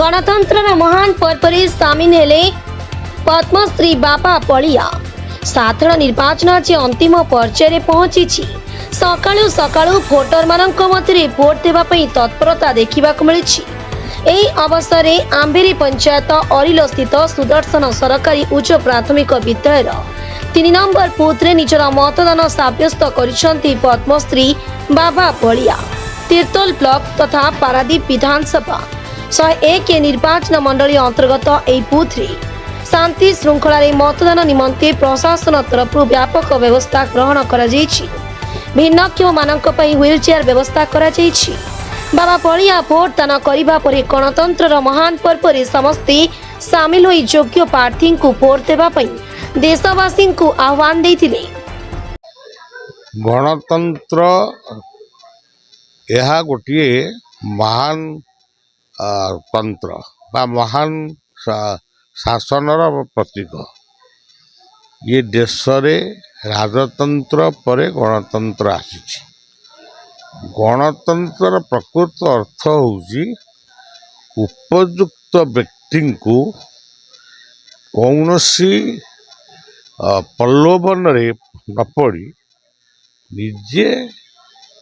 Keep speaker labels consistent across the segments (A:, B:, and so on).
A: गणतंत्र महान पर्व सामिल हेले पद्मश्री बापा पलिया साधारण निर्वाचन आज अंतिम पर्यायर पहुंची। सकाळु सकाळु भोटर मानक मध्य भोट देवा तत्परता देखा मिली। ଏହି ଅବସରରେ ଆମ୍ବେରୀ ପଞ୍ଚାୟତ ଅରିଲ ସ୍ଥିତ ସୁଦର୍ଶନ ସରକାରୀ ଉଚ୍ଚ ପ୍ରାଥମିକ ବିଦ୍ୟାଳୟର 3 ନମ୍ବର ବୁଥରେ ନିଜର ମତଦାନ ସାବ୍ୟସ୍ତ କରିଛନ୍ତି ପଦ୍ମଶ୍ରୀ ବାବା ପଳିଆ। ତିର୍ତ୍ତୋଲ ବ୍ଲକ ତଥା ପାରାଦୀପ ବିଧାନସଭା 101 ନିର୍ବାଚନ ମଣ୍ଡଳୀ ଅନ୍ତର୍ଗତ ଏହି ବୁଥରେ ଶାନ୍ତି ଶୃଙ୍ଖଳାରେ ମତଦାନ ନିମନ୍ତେ ପ୍ରଶାସନ ତରଫରୁ ବ୍ୟାପକ ବ୍ୟବସ୍ଥା ଗ୍ରହଣ କରାଯାଇଛି। ଭିନ୍ନକ୍ଷମମାନଙ୍କ ପାଇଁ ହ୍ୱିଲ ଚେୟାର ବ୍ୟବସ୍ଥା କରାଯାଇଛି। बाबा पलिया भोट दान करने पर गणतंत्र महान पर्व में समस्ते सामिल होई योग्य प्रार्थी को भोट देवाई देशवासी को आह्वान देते।
B: गणतंत्र यह गोटे महान तंत्र बा महान शासनर प्रतीक। ये देश रे राजतंत्र पर गणतंत्र आसी। गणतंत्र प्रकृत अर्थ होउची उपयुक्त व्यक्ति को कौनसी प्रलोभन रे न पड़ी निजे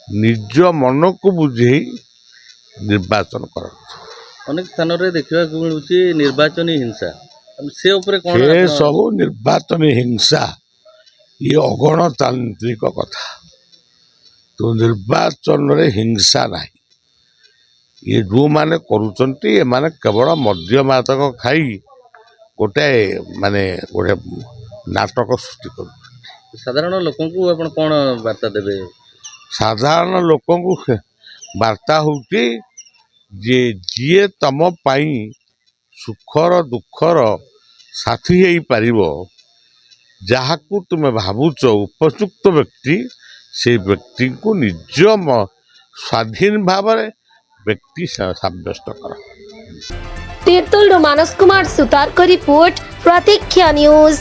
B: निज मन को बुझे निर्वाचन कर।
C: अनेक स्थान रे देखा मिलूँ निर्वाचनी हिंसा से
B: सब निर्वाचनी हिंसा ये अगणतांत्रिक कथा। तो निर्वाचन रे हिंसा नहीं। ये जो माने करुचंती ये माने केवल मद्य मादक खाई गोटे माने गोटे नाटक सृष्टि कर।
C: साधारण लोकों को अपन कौन वार्ता देबे?
B: साधारण लोकों को वार्ता होती जे जिए तम पाई सुखर दुखर साथी ही पारिबो जहाकू तुम्हें भावुच उपयुक्त व्यक्ति से व्यक्ति को निज स्वाधीन भाव व्यक्ति साब्यस्त कर।
A: तीर्तोल मानस कुमार सुतार को रिपोर्ट प्रतीक्षा न्यूज।